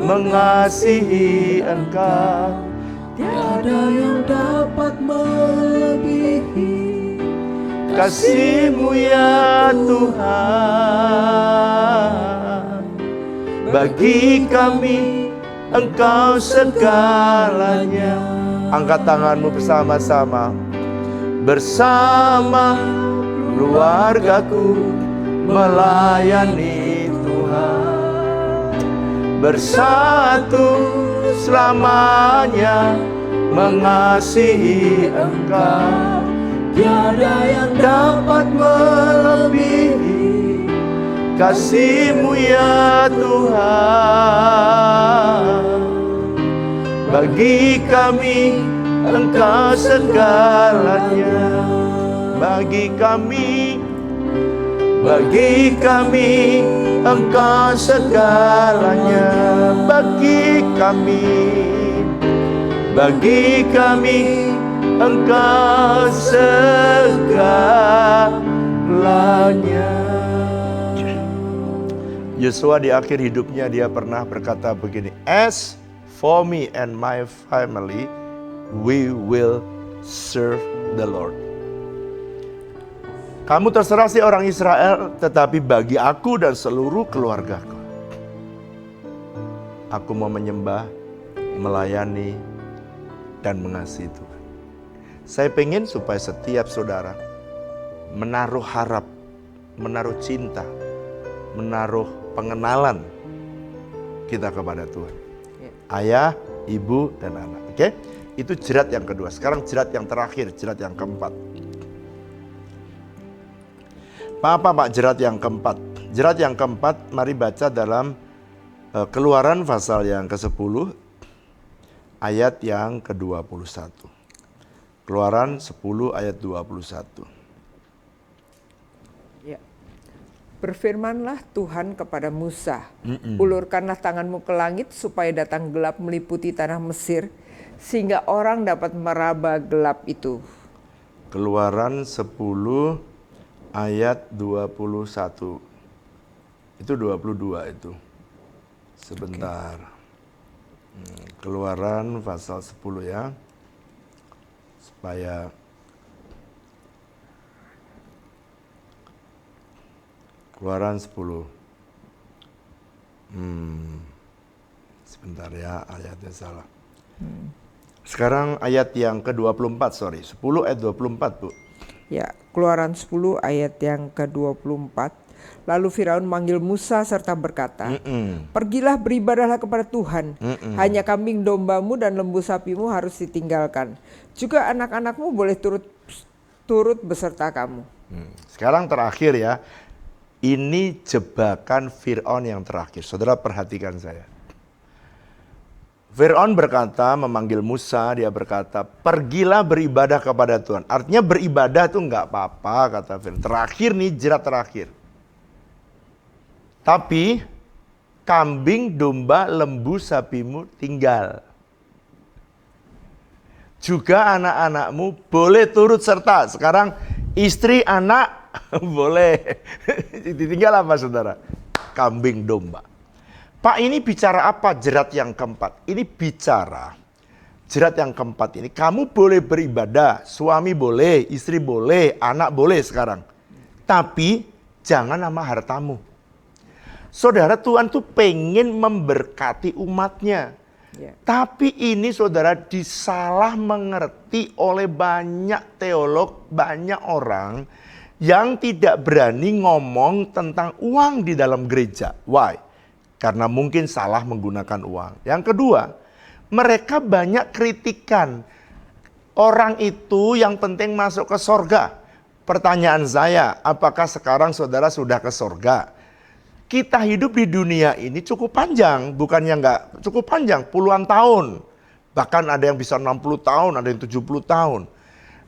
mengasihi Engkau. Tiada yang dapat melebihi kasih-Mu ya Tuhan. Bagi kami Engkau segalanya. Angkat tanganmu bersama-sama. Bersama keluargaku melayani Tuhan, bersatu selamanya mengasihi Engkau. Tiada yang dapat melebihi kasih-Mu ya Tuhan. Bagi kami Engkau segalanya. Bagi kami Engkau segalanya bagi kami, Engkau segalanya. Yosua di akhir hidupnya dia pernah berkata begini, as for me and my family, we will serve the Lord. Kamu terserah sih orang Israel, tetapi bagi aku dan seluruh keluargaku, aku mau menyembah, melayani, dan mengasihi Tuhan. Saya pengen supaya setiap saudara menaruh harap, menaruh cinta, menaruh pengenalan kita kepada Tuhan. Ayah, ibu, dan anak. Oke? Itu jerat yang kedua. Sekarang jerat yang terakhir, jerat yang keempat. Apa Pak jerat yang keempat? Jerat yang keempat mari baca dalam Keluaran pasal yang ke-10 ayat yang ke-21. Keluaran 10 ayat 21. Ya. Berfirmanlah Tuhan kepada Musa, ulurkanlah tanganmu ke langit supaya datang gelap meliputi tanah Mesir, sehingga orang dapat meraba gelap itu. Keluaran 10 ayat 21. Itu 22 itu. Sebentar. Keluaran pasal 10 ya. Supaya Keluaran 10. Sebentar ya, ayatnya salah. Sekarang ayat yang ke-24, sorry. 10 ayat 24, Bu. Ya, Keluaran 10 ayat yang ke-24. Lalu Firaun manggil Musa serta berkata, pergilah beribadahlah kepada Tuhan. Hanya kambing dombamu dan lembu sapimu harus ditinggalkan. Juga anak-anakmu boleh turut beserta kamu. Sekarang terakhir ya. Ini jebakan Firaun yang terakhir. Saudara perhatikan saya. Firaun berkata, memanggil Musa, dia berkata, pergilah beribadah kepada Tuhan. Artinya beribadah itu enggak apa-apa, kata Firaun. Terakhir nih, jerat terakhir. Tapi kambing, domba, lembu, sapimu tinggal. Juga anak-anakmu boleh turut serta. Sekarang istri, anak boleh. Ditinggal apa saudara? Kambing, domba. Pak, ini bicara apa jerat yang keempat? Ini bicara jerat yang keempat ini. Kamu boleh beribadah, suami boleh, istri boleh, anak boleh sekarang. Tapi jangan sama hartamu. Saudara, Tuhan tuh pengen memberkati umatnya. Tapi ini saudara disalah mengerti oleh banyak teolog, banyak orang yang tidak berani ngomong tentang uang di dalam gereja. Why? Karena mungkin salah menggunakan uang. Yang kedua, mereka banyak kritikan. Orang itu yang penting masuk ke sorga. Pertanyaan saya, apakah sekarang saudara sudah ke sorga? Kita hidup di dunia ini cukup panjang, bukannya enggak, cukup panjang, puluhan tahun. Bahkan ada yang bisa 60 tahun, ada yang 70 tahun.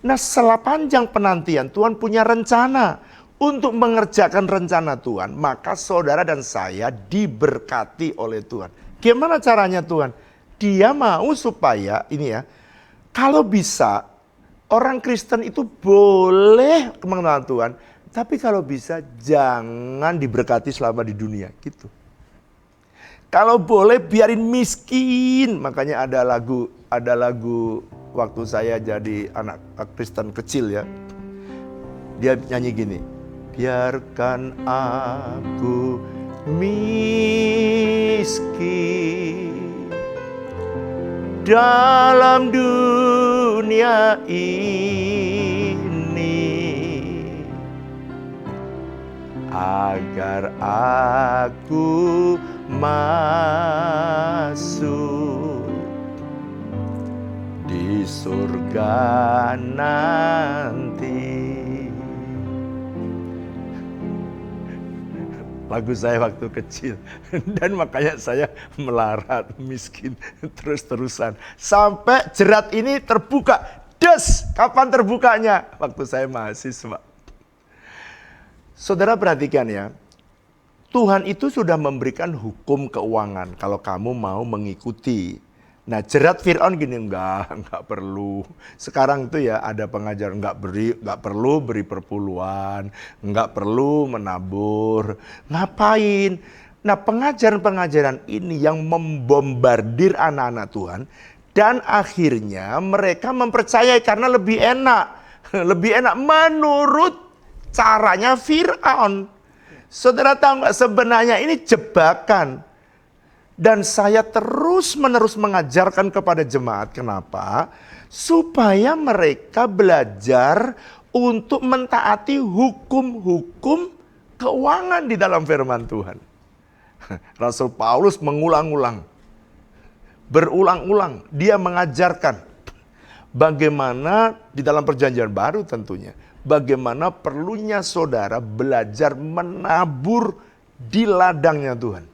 Nah, setelah panjang penantian, Tuhan punya rencana untuk mengerjakan rencana Tuhan. Maka saudara dan saya diberkati oleh Tuhan. Gimana caranya Tuhan? Dia mau supaya, ini ya, kalau bisa, orang Kristen itu boleh mengenal Tuhan, tapi kalau bisa jangan diberkati selama di dunia, gitu. Kalau boleh biarin miskin. Makanya ada lagu waktu saya jadi anak Kristen kecil ya. Dia nyanyi gini. Biarkan aku miskin dalam dunia ini, agar aku masuk di surga nanti. Lagu saya waktu kecil. Dan makanya saya melarat, miskin, terus-terusan. Sampai jerat ini terbuka. Des, kapan terbukanya? Waktu saya mahasiswa. Saudara perhatikan ya. Tuhan itu sudah memberikan hukum keuangan kalau kamu mau mengikuti. Nah, jerat Fir'aun gini, enggak perlu. Sekarang itu ya ada pengajaran enggak perlu beri perpuluhan, enggak perlu menabur. Ngapain? Nah, pengajaran-pengajaran ini yang membombardir anak-anak Tuhan dan akhirnya mereka mempercayai karena lebih enak. Lebih enak menurut caranya Fir'aun. Saudara tahu nggak, sebenarnya ini jebakan. Dan saya terus-menerus mengajarkan kepada jemaat. Kenapa? Supaya mereka belajar untuk mentaati hukum-hukum keuangan di dalam firman Tuhan. Rasul Paulus mengulang-ulang, berulang-ulang, dia mengajarkan bagaimana di dalam perjanjian baru tentunya, bagaimana perlunya saudara belajar menabur di ladangnya Tuhan.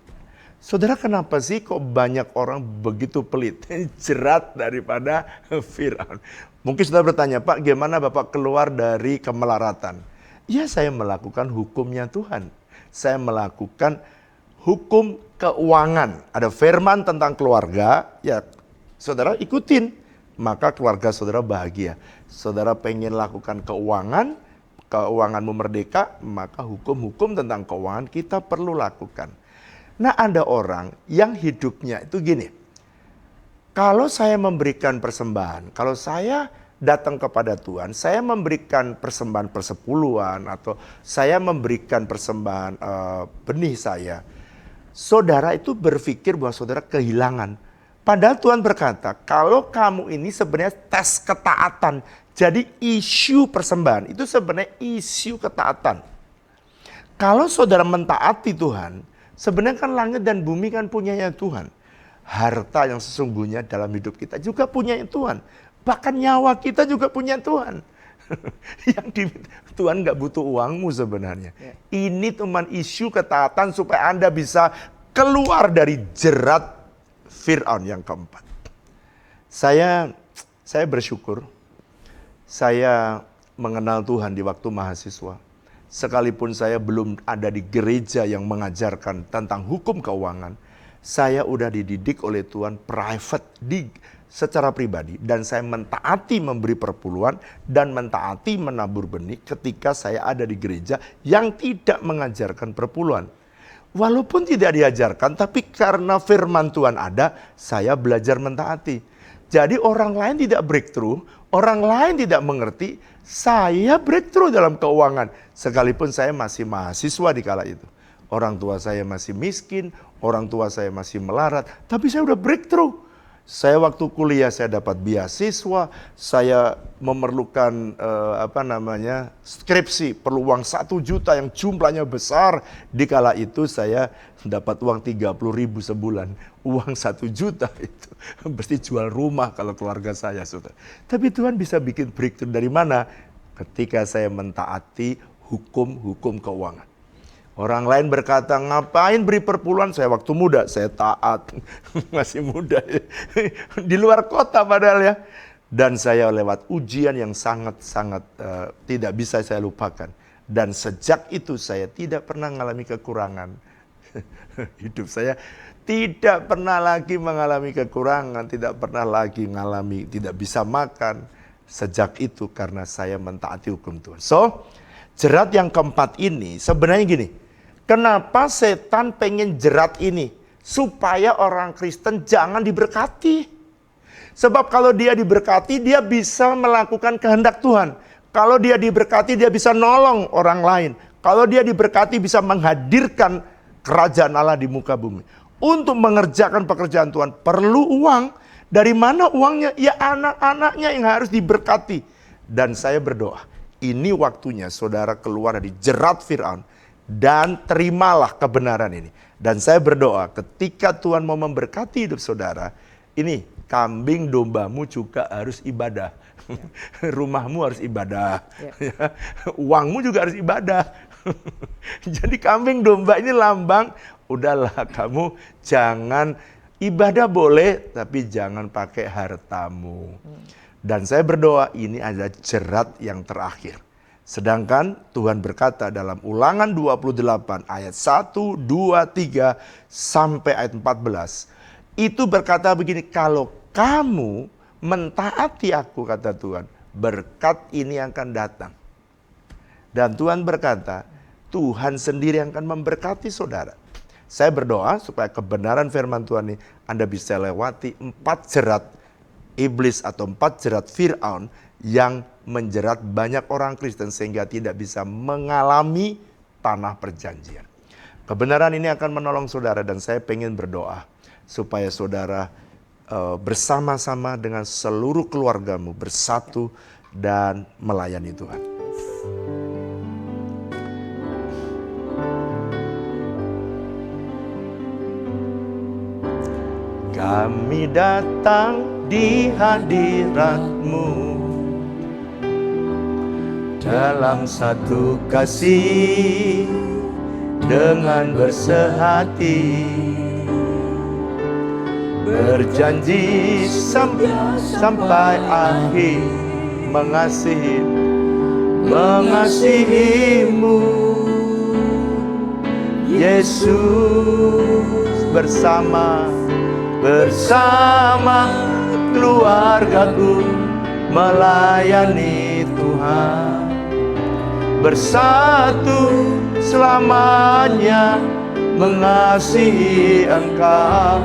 Saudara, kenapa sih kok banyak orang begitu pelit? Jerat daripada Fir'aun. Mungkin saudara bertanya, Pak, gimana Bapak keluar dari kemelaratan? Ya, saya melakukan hukumnya Tuhan. Saya melakukan hukum keuangan. Ada firman tentang keluarga, ya saudara ikutin. Maka keluarga saudara bahagia. Saudara pengen lakukan keuangan, keuanganmu merdeka, maka hukum-hukum tentang keuangan kita perlu lakukan. Nah, ada orang yang hidupnya itu gini. Kalau saya memberikan persembahan, kalau saya datang kepada Tuhan, saya memberikan persembahan persepuluhan atau saya memberikan persembahan benih saya, saudara itu berpikir bahwa saudara kehilangan. Padahal Tuhan berkata, kalau kamu ini sebenarnya tes ketaatan. Jadi isu persembahan itu sebenarnya isu ketaatan. Kalau saudara mentaati Tuhan, sebenarnya kan langit dan bumi kan punyanya Tuhan. Harta yang sesungguhnya dalam hidup kita juga punyanya Tuhan. Bahkan nyawa kita juga punya Tuhan. Tuhan nggak butuh uangmu sebenarnya. Ini cuma isu ketaatan supaya Anda bisa keluar dari jerat Fir'aun yang keempat. Saya bersyukur. Saya mengenal Tuhan di waktu mahasiswa. Sekalipun saya belum ada di gereja yang mengajarkan tentang hukum keuangan, saya udah dididik oleh Tuhan private secara pribadi, dan saya mentaati memberi perpuluhan dan mentaati menabur benih ketika saya ada di gereja yang tidak mengajarkan perpuluhan. Walaupun tidak diajarkan, tapi karena firman Tuhan ada, saya belajar mentaati. Jadi orang lain tidak breakthrough, orang lain tidak mengerti, saya breakthrough dalam keuangan. Sekalipun saya masih mahasiswa di kala itu. Orang tua saya masih miskin, orang tua saya masih melarat, tapi saya udah breakthrough. Saya waktu kuliah saya dapat beasiswa, saya memerlukan skripsi, perlu uang 1 juta yang jumlahnya besar. Di kala itu saya dapat uang 30.000 sebulan. Uang 1 juta itu mesti jual rumah kalau keluarga saya, saudara. Tapi Tuhan bisa bikin breakthrough dari mana? Ketika saya mentaati hukum-hukum keuangan. Orang lain berkata, ngapain beri perpuluhan? Saya waktu muda, saya taat. Masih muda. Di luar kota padahal ya. Dan saya lewat ujian yang sangat-sangat tidak bisa saya lupakan. Dan sejak itu saya tidak pernah mengalami kekurangan. Hidup saya tidak pernah lagi mengalami kekurangan. Tidak pernah lagi mengalami tidak bisa makan. Sejak itu karena saya mentaati hukum Tuhan. So, jerat yang keempat ini sebenarnya gini. Kenapa setan pengen jerat ini? Supaya orang Kristen jangan diberkati. Sebab kalau dia diberkati, dia bisa melakukan kehendak Tuhan. Kalau dia diberkati, dia bisa nolong orang lain. Kalau dia diberkati, bisa menghadirkan kerajaan Allah di muka bumi. Untuk mengerjakan pekerjaan Tuhan, perlu uang. Dari mana uangnya? Ya anak-anaknya yang harus diberkati. Dan saya berdoa, ini waktunya saudara keluar dari jerat Fir'aun. Dan terimalah kebenaran ini. Dan saya berdoa ketika Tuhan mau memberkati hidup saudara, ini kambing dombamu juga harus ibadah. Rumahmu harus ibadah. Uangmu juga harus ibadah. Jadi kambing domba ini lambang, udahlah kamu jangan ibadah boleh, tapi jangan pakai hartamu. Dan saya berdoa ini adalah jerat yang terakhir. Sedangkan Tuhan berkata dalam Ulangan 28 ayat 1, 2, 3 sampai ayat 14. Itu berkata begini, kalau kamu mentaati aku, kata Tuhan, berkat ini akan datang. Dan Tuhan berkata, Tuhan sendiri akan memberkati saudara. Saya berdoa supaya kebenaran firman Tuhan ini Anda bisa lewati 4 jerat iblis atau 4 jerat Fir'aun yang menjerat banyak orang Kristen sehingga tidak bisa mengalami tanah perjanjian. Kebenaran ini akan menolong saudara dan saya pengen berdoa supaya saudara bersama-sama dengan seluruh keluargamu bersatu dan melayani Tuhan. Kami datang di hadirat-Mu dalam satu kasih dengan bersehati, berjanji sampai akhir mengasihi-Mu. Yesus bersama keluargaku melayani Tuhan, bersatu selamanya mengasihi Engkau.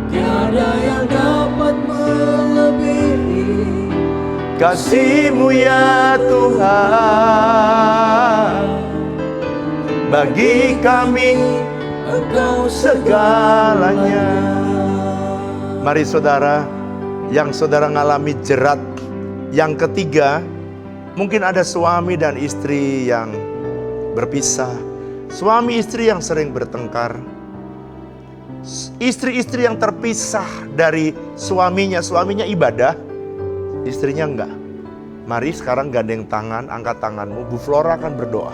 Tiada yang dapat melebihi kasih-Mu ya Tuhan, bagi kami Engkau segalanya. Mari saudara, yang saudara ngalami jerat yang ketiga, mungkin ada suami dan istri yang berpisah, suami istri yang sering bertengkar, istri-istri yang terpisah dari suaminya ibadah, istrinya enggak. Mari sekarang gandeng tangan, angkat tanganmu, Bu Flora akan berdoa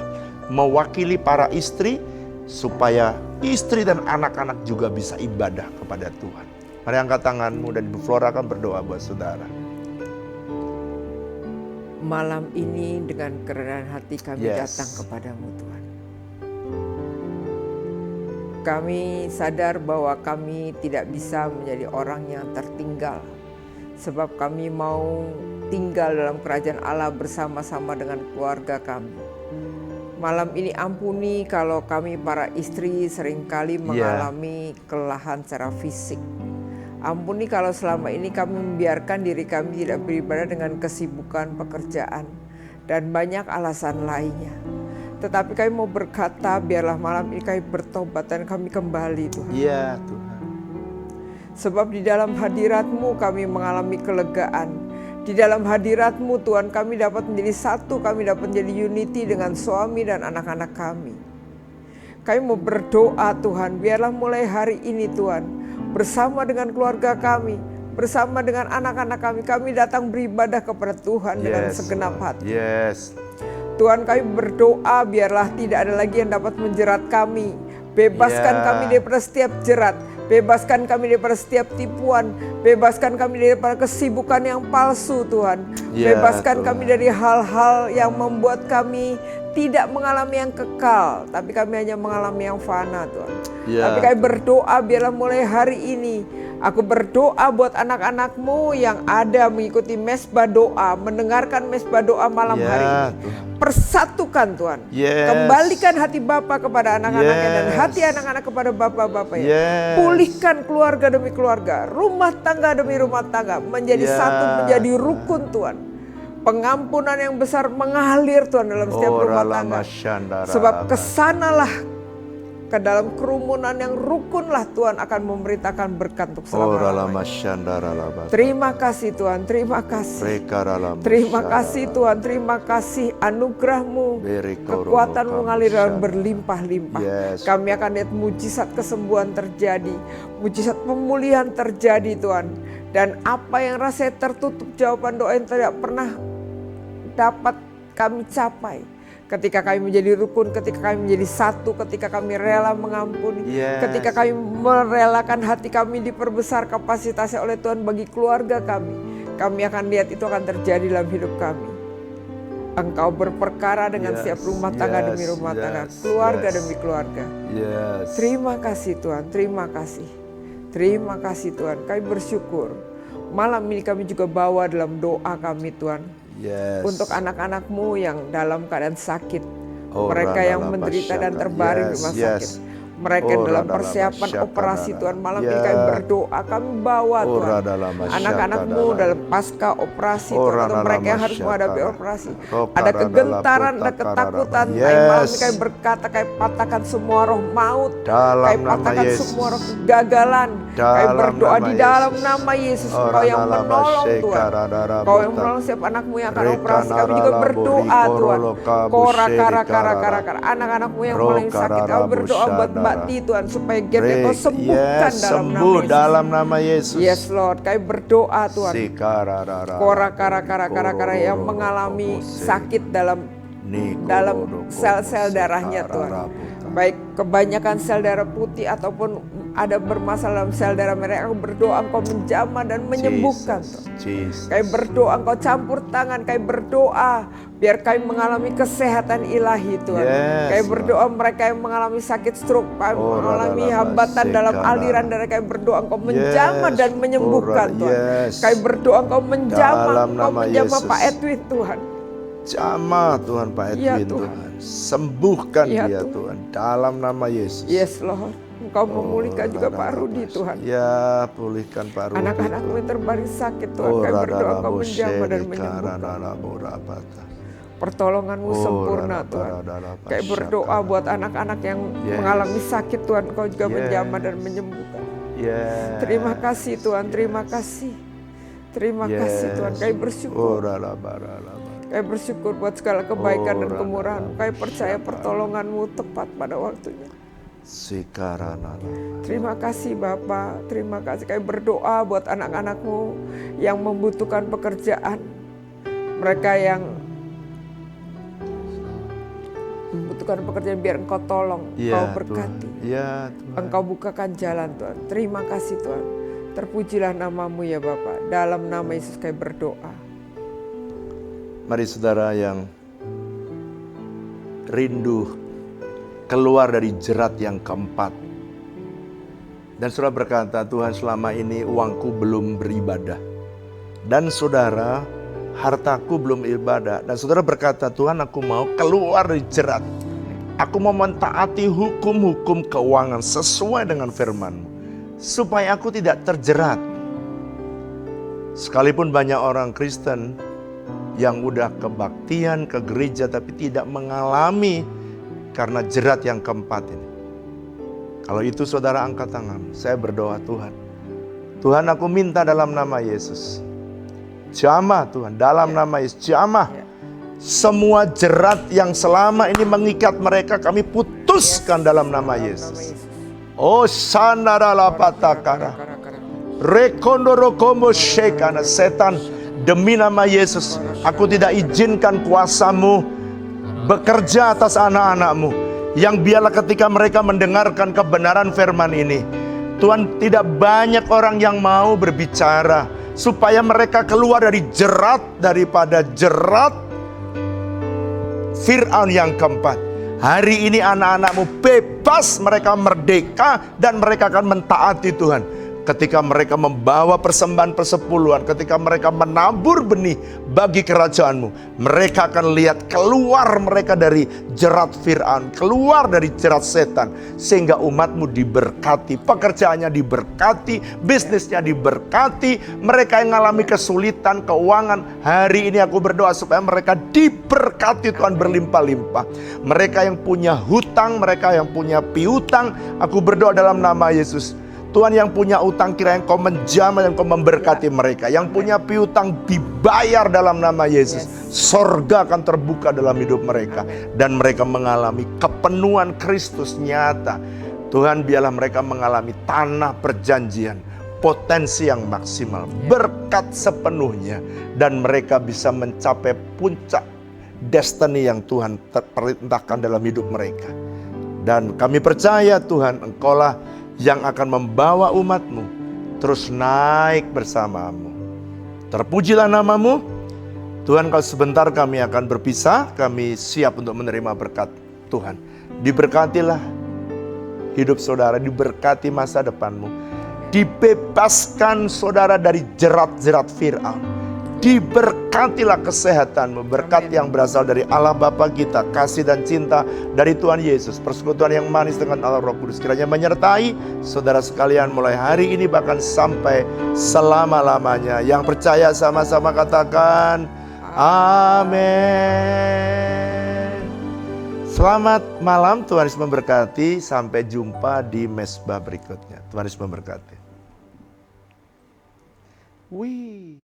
mewakili para istri supaya istri dan anak-anak juga bisa ibadah kepada Tuhan. Mari angkat tanganmu dan Ibu Flora akan berdoa buat saudara. Malam ini dengan kerendahan hati kami datang kepadamu Tuhan. Kami sadar bahwa kami tidak bisa menjadi orang yang tertinggal. Sebab kami mau tinggal dalam kerajaan Allah bersama-sama dengan keluarga kami. Malam ini ampuni kalau kami para istri seringkali mengalami kelelahan secara fisik. Ampuni kalau selama ini kami membiarkan diri kami tidak beribadah dengan kesibukan pekerjaan dan banyak alasan lainnya. Tetapi kami mau berkata, biarlah malam ini kami bertobat dan kami kembali Tuhan. Iya Tuhan. Sebab di dalam hadirat-Mu kami mengalami kelegaan. Di dalam hadirat-Mu Tuhan kami dapat menjadi satu, kami dapat menjadi unity dengan suami dan anak-anak kami. Kami mau berdoa Tuhan, biarlah mulai hari ini Tuhan, bersama dengan keluarga kami, bersama dengan anak-anak kami datang beribadah kepada Tuhan dengan segenap hati. Tuhan kami berdoa biarlah tidak ada lagi yang dapat menjerat kami. Bebaskan kami daripada setiap jerat. Bebaskan kami daripada setiap tipuan. Bebaskan kami daripada kesibukan yang palsu Tuhan. Bebaskan kami dari hal-hal yang membuat kami tidak mengalami yang kekal, tapi kami hanya mengalami yang fana Tuhan. Tapi kami berdoa biarlah mulai hari ini, aku berdoa buat anak-anak-Mu yang ada mengikuti mesbah doa, mendengarkan mesbah doa malam hari ini. Persatukan Tuhan, kembalikan hati Bapa kepada anak-anaknya dan hati anak-anak kepada Bapa-Bapanya. Pulihkan keluarga demi keluarga, rumah tangga demi rumah tangga, menjadi satu, menjadi rukun Tuhan. Pengampunan yang besar mengalir Tuhan dalam setiap rumah tangga. Sebab kesanalah ke dalam kerumunan yang rukunlah Tuhan akan memerintahkan berkat untuk selama-lamanya. Terima kasih Tuhan, terima kasih. Terima kasih Tuhan, terima kasih anugerah-Mu, kekuatan mengalir dan berlimpah-limpah. Kami akan lihat mujizat kesembuhan terjadi, mujizat pemulihan terjadi Tuhan. Dan apa yang rasanya tertutup, jawaban doa yang tidak pernah dapat kami capai, ketika kami menjadi rukun, ketika kami menjadi satu, ketika kami rela mengampuni, ketika kami merelakan hati kami diperbesar kapasitasnya oleh Tuhan bagi keluarga kami akan lihat itu akan terjadi dalam hidup kami. Engkau berperkara dengan Yes, setiap rumah tangga yes, demi rumah tangga, yes, keluarga yes. demi keluarga. Yes. Terima kasih Tuhan, terima kasih. Terima kasih Tuhan, kami bersyukur. Malam ini kami juga bawa dalam doa kami Tuhan. Yes. Untuk anak-anak-Mu yang dalam keadaan sakit. Oh, Mereka yang radala menderita dan basyaka. terbaring di Yes, rumah yes. sakit. Mereka yang Oh, dalam radala persiapan basyaka, operasi radala. Tuhan. Malam ini Ya. kami berdoa, kami bawa Oh, Tuhan. radala basyaka, Anak-anak-Mu radala. dalam pasca operasi Oh, Tuhan. Atau radala mereka yang harus basyaka. menghadapi operasi. Roka Ada radala kegentaran, ada putaka ketakutan. radala. Tapi malam ini Yes. kami berkata, kami patahkan semua roh maut. Dalam Kami nama patahkan Yesus. semua roh kegagalan. Kami Dalam berdoa nama di dalam Yesus. nama Yesus. Oh, Engkau yang radala menolong basyaka, Tuhan. radala Kau yang buta. menolong setiap anakmu yang akan Reka operasi. Kami juga narala berdoa bori Tuhan. korolo kabu Kora shedi kara kara karara. kara kara. Anak-anakmu yang Roka mulai sakit. Kami rarabu berdoa buat Mbak syadara. Ti Tuhan. Supaya dia kau sembuhkan Yes, dalam nama sembuh Yesus. dalam nama Yesus. Yes Lord. Kami berdoa Tuhan. Sikararara. Kora kara kara kara kara yang Kororo mengalami kobo se. sakit dalam Niko dalam rodo kobo sel-sel se darahnya Tuhan. kararabu. Baik kebanyakan sel darah putih ataupun ada bermasalah dalam sel darah merah. Aku berdoa Engkau menjamah dan menyembuhkan Tuhan. Jesus. Kami berdoa Engkau campur tangan. Kami berdoa biar kami mengalami kesehatan ilahi Tuhan. Yes, Kami berdoa mereka yang mengalami sakit stroke. Kami Oh, mengalami radala hambatan dalam basekara. aliran darah. Kami berdoa Engkau menjamah Yes. dan menyembuhkan Oh, Tuhan. yes. Kami berdoa Engkau menjamah. Dalam Engkau nama menjamah Yesus. Pak Edwin Tuhan. Jamah Tuhan Pak Ya, Edwin Tuhan. Tuhan. Sembuhkan Ya, dia Tuhan. Tuhan. Dalam nama Yesus. Yes Lord. Engkau memulihkan juga radala Pak Rudi bas- Tuhan. Ya, pulihkan Pak Rudi. Anak-anakmu Tuhan. yang terbaring sakit Tuhan. Oh, Kami berdoa radala Engkau menjamah dan boshe menyembuhkan. kararara borabata. Pertolonganmu Oh, sempurna radala Tuhan. radala Kayak basyaka. berdoa buat anak-anak yang Yes. mengalami sakit Tuhan. Engkau juga Yes. menjamah dan menyembuhkan. Yes. Terima kasih Tuhan. Terima kasih. Terima kasih Tuhan. Kami Oh, bersyukur. radala. Kami bersyukur buat segala kebaikan Oh, dan kemurahan. radala Kami percaya basyaka. pertolonganmu tepat pada waktunya. Sikarana. Terima kasih Bapak, terima kasih. Kami berdoa buat anak-anakmu yang membutuhkan pekerjaan. Mereka yang membutuhkan pekerjaan biar Engkau tolong, Ya, Engkau berkati. Tuhan. Ya, Tuhan. Engkau bukakan jalan Tuhan. Terima kasih Tuhan. Terpujilah namamu ya Bapak. Dalam nama Yesus kami berdoa. Mari saudara yang rindu keluar dari jerat yang keempat. Dan saudara berkata, Tuhan selama ini uangku belum beribadah. Dan saudara, hartaku belum ibadah. Dan saudara berkata, Tuhan aku mau keluar dari jerat. Aku mau mentaati hukum-hukum keuangan sesuai dengan firman-Mu. Supaya aku tidak terjerat. Sekalipun banyak orang Kristen yang udah kebaktian, ke gereja tapi tidak mengalami karena jerat yang keempat ini. Kalau itu saudara angkat tangan, saya berdoa Tuhan. Tuhan aku minta dalam nama Yesus. Jamah Tuhan, dalam nama Yesus, jamah. Semua jerat yang selama ini mengikat mereka kami putuskan dalam nama Yesus. Oh sandarala patakara. Rekondoro kombo shekana setan. Demi nama Yesus, aku tidak izinkan kuasa-Mu bekerja atas anak-anak-Mu. Yang biarlah ketika mereka mendengarkan kebenaran firman ini, Tuhan tidak banyak orang yang mau berbicara. Supaya mereka keluar dari jerat, daripada jerat Fir'aun yang keempat. Hari ini anak-anak-Mu bebas, mereka merdeka dan mereka akan mentaati Tuhan. Ketika mereka membawa persembahan persepuluhan, ketika mereka menabur benih bagi kerajaan-Mu, mereka akan lihat keluar mereka dari jerat Fir'aun, keluar dari jerat setan, sehingga umat-Mu diberkati, pekerjaannya diberkati, bisnisnya diberkati. Mereka yang mengalami kesulitan keuangan, hari ini aku berdoa supaya mereka diberkati Tuhan berlimpah-limpah. Mereka yang punya hutang, mereka yang punya piutang, aku berdoa dalam nama Yesus. Tuhan yang punya utang kira Engkau menjamah dan Engkau memberkati mereka. Yang punya piutang dibayar dalam nama Yesus. Sorga akan terbuka dalam hidup mereka. Dan mereka mengalami kepenuhan Kristus nyata. Tuhan biarlah mereka mengalami tanah perjanjian. Potensi yang maksimal. Berkat sepenuhnya. Dan mereka bisa mencapai puncak destiny yang Tuhan perintahkan dalam hidup mereka. Dan kami percaya Tuhan Engkaulah yang akan membawa umat-Mu terus naik bersama-Mu. Terpujilah nama-Mu, Tuhan, kalau sebentar kami akan berpisah, kami siap untuk menerima berkat Tuhan. Diberkatilah hidup saudara, diberkati masa depanmu. Dibebaskan saudara dari jerat-jerat Fir'aun. Diberkatilah kesehatanmu, berkat yang berasal dari Allah Bapa kita, kasih dan cinta dari Tuhan Yesus, persekutuan yang manis dengan Allah Roh Kudus, kiranya menyertai saudara sekalian mulai hari ini bahkan sampai selama-lamanya. Yang percaya sama-sama katakan amin. Selamat malam, Tuhan Yesus memberkati. Sampai jumpa di mesbah berikutnya. Tuhan Yesus memberkati. Wih.